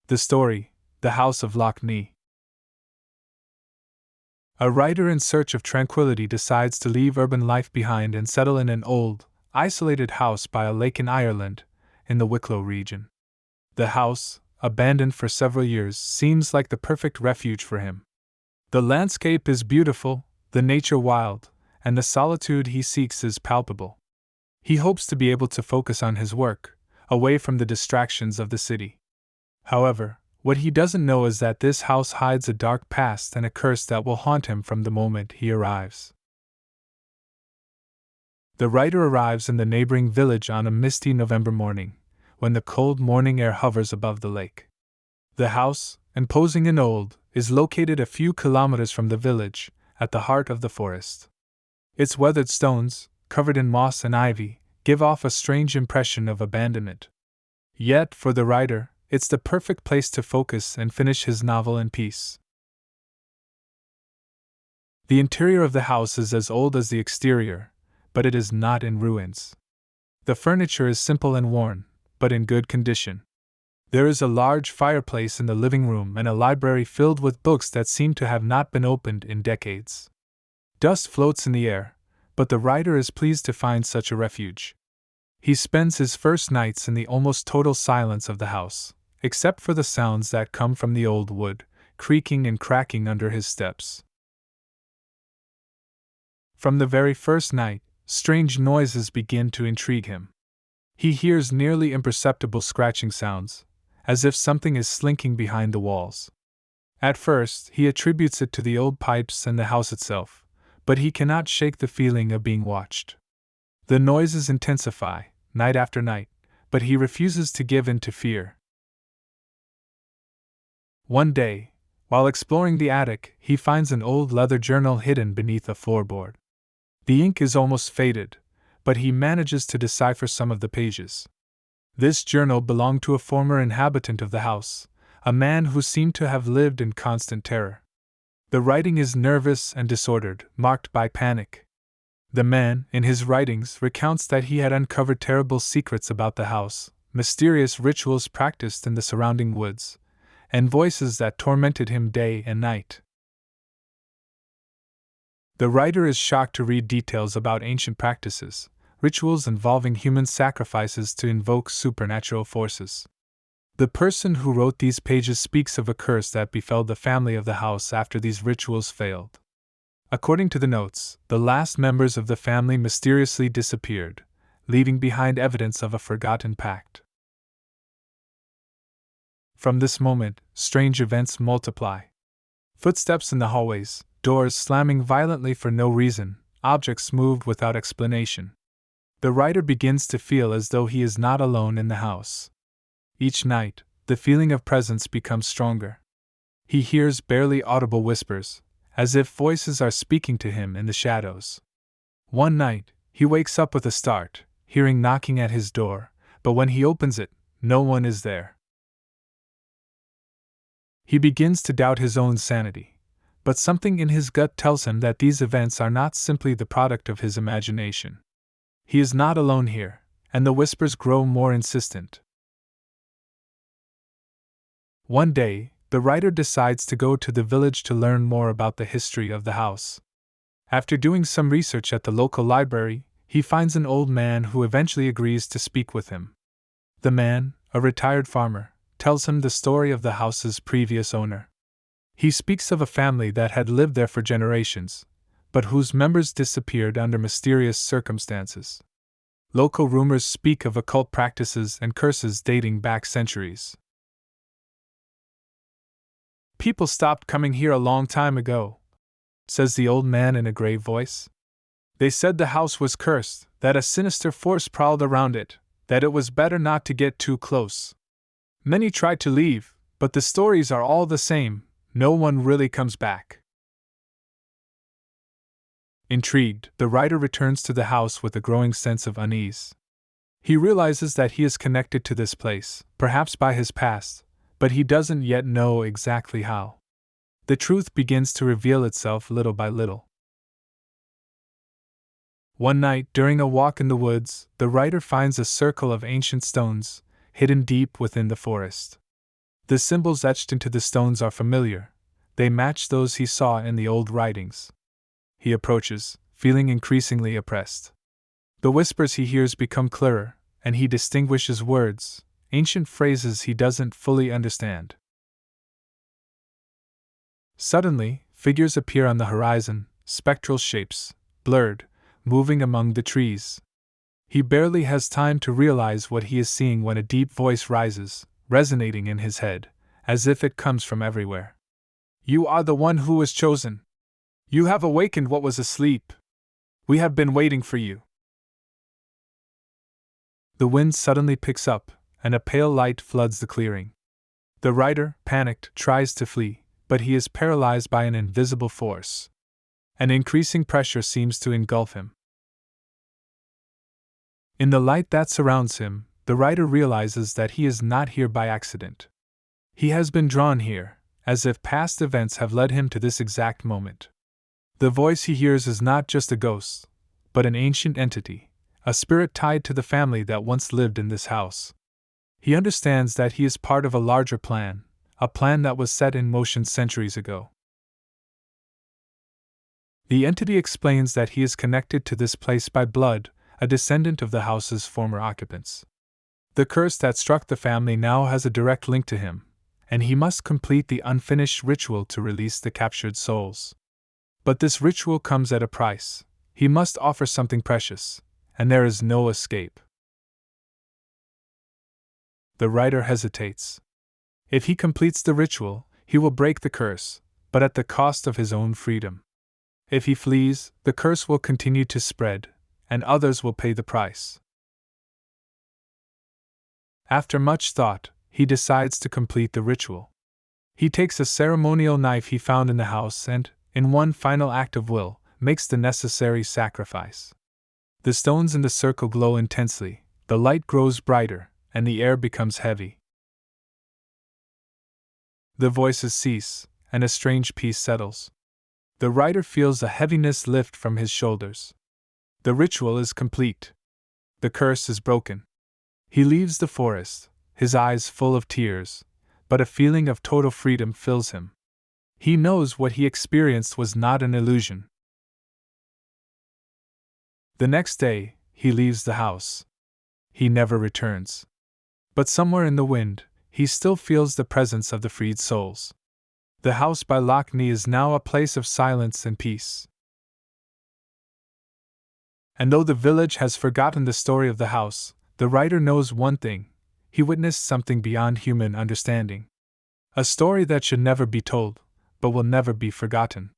The story, The House of Lough Neagh. A writer in search of tranquility decides to leave urban life behind and settle in an old, isolated house by a lake in Ireland, in the Wicklow region. The house, abandoned for several years, seems like the perfect refuge for him. The landscape is beautiful, the nature wild, and the solitude he seeks is palpable. He hopes to be able to focus on his work, away from the distractions of the city. However, what he doesn't know is that this house hides a dark past and a curse that will haunt him from the moment he arrives. The writer arrives in the neighboring village on a misty November morning, when the cold morning air hovers above the lake. The house, imposing and old, is located a few kilometers from the village, at the heart of the forest. Its weathered stones, covered in moss and ivy, give off a strange impression of abandonment. Yet, for the writer, it's the perfect place to focus and finish his novel in peace. The interior of the house is as old as the exterior, but it is not in ruins. The furniture is simple and worn, but in good condition. There is a large fireplace in the living room and a library filled with books that seem to have not been opened in decades. Dust floats in the air, but the writer is pleased to find such a refuge. He spends his first nights in the almost total silence of the house, except for the sounds that come from the old wood, creaking and cracking under his steps. From the very first night, strange noises begin to intrigue him. He hears nearly imperceptible scratching sounds, as if something is slinking behind the walls. At first, he attributes it to the old pipes and the house itself, but he cannot shake the feeling of being watched. The noises intensify, night after night, but he refuses to give in to fear. One day, while exploring the attic, he finds an old leather journal hidden beneath a floorboard. The ink is almost faded, but he manages to decipher some of the pages. This journal belonged to a former inhabitant of the house, a man who seemed to have lived in constant terror. The writing is nervous and disordered, marked by panic. The man, in his writings, recounts that he had uncovered terrible secrets about the house, mysterious rituals practiced in the surrounding woods, and voices that tormented him day and night. The writer is shocked to read details about ancient practices, rituals involving human sacrifices to invoke supernatural forces. The person who wrote these pages speaks of a curse that befell the family of the house after these rituals failed. According to the notes, the last members of the family mysteriously disappeared, leaving behind evidence of a forgotten pact. From this moment, strange events multiply. Footsteps in the hallways, doors slamming violently for no reason, objects moved without explanation. The writer begins to feel as though he is not alone in the house. Each night, the feeling of presence becomes stronger. He hears barely audible whispers, as if voices are speaking to him in the shadows. One night, he wakes up with a start, hearing knocking at his door, but when he opens it, no one is there. He begins to doubt his own sanity, but something in his gut tells him that these events are not simply the product of his imagination. He is not alone here, and the whispers grow more insistent. One day, the writer decides to go to the village to learn more about the history of the house. After doing some research at the local library, he finds an old man who eventually agrees to speak with him. The man, a retired farmer, tells him the story of the house's previous owner. He speaks of a family that had lived there for generations, but whose members disappeared under mysterious circumstances. Local rumors speak of occult practices and curses dating back centuries. "People stopped coming here a long time ago," says the old man in a grave voice. "They said the house was cursed, that a sinister force prowled around it, that it was better not to get too close. Many tried to leave, but the stories are all the same, no one really comes back." Intrigued, the writer returns to the house with a growing sense of unease. He realizes that he is connected to this place, perhaps by his past, but he doesn't yet know exactly how. The truth begins to reveal itself little by little. One night, during a walk in the woods, the writer finds a circle of ancient stones, hidden deep within the forest. The symbols etched into the stones are familiar. They match those he saw in the old writings. He approaches, feeling increasingly oppressed. The whispers he hears become clearer, and he distinguishes words, ancient phrases he doesn't fully understand. Suddenly, figures appear on the horizon, spectral shapes, blurred, moving among the trees. He barely has time to realize what he is seeing when a deep voice rises, resonating in his head, as if it comes from everywhere. "You are the one who was chosen. You have awakened what was asleep. We have been waiting for you." The wind suddenly picks up, and a pale light floods the clearing. The rider, panicked, tries to flee, but he is paralyzed by an invisible force. An increasing pressure seems to engulf him. In the light that surrounds him, the rider realizes that he is not here by accident. He has been drawn here, as if past events have led him to this exact moment. The voice he hears is not just a ghost, but an ancient entity, a spirit tied to the family that once lived in this house. He understands that he is part of a larger plan, a plan that was set in motion centuries ago. The entity explains that he is connected to this place by blood, a descendant of the house's former occupants. The curse that struck the family now has a direct link to him, and he must complete the unfinished ritual to release the captured souls. But this ritual comes at a price. He must offer something precious, and there is no escape. The writer hesitates. If he completes the ritual, he will break the curse, but at the cost of his own freedom. If he flees, the curse will continue to spread, and others will pay the price. After much thought, he decides to complete the ritual. He takes a ceremonial knife he found in the house and, in one final act of will, makes the necessary sacrifice. The stones in the circle glow intensely, the light grows brighter, and the air becomes heavy. The voices cease, and a strange peace settles. The rider feels a heaviness lift from his shoulders. The ritual is complete. The curse is broken. He leaves the forest, his eyes full of tears, but a feeling of total freedom fills him. He knows what he experienced was not an illusion. The next day, he leaves the house. He never returns. But somewhere in the wind, he still feels the presence of the freed souls. The house by Lough Neagh is now a place of silence and peace. And though the village has forgotten the story of the house, the writer knows one thing: he witnessed something beyond human understanding. A story that should never be told, but will never be forgotten.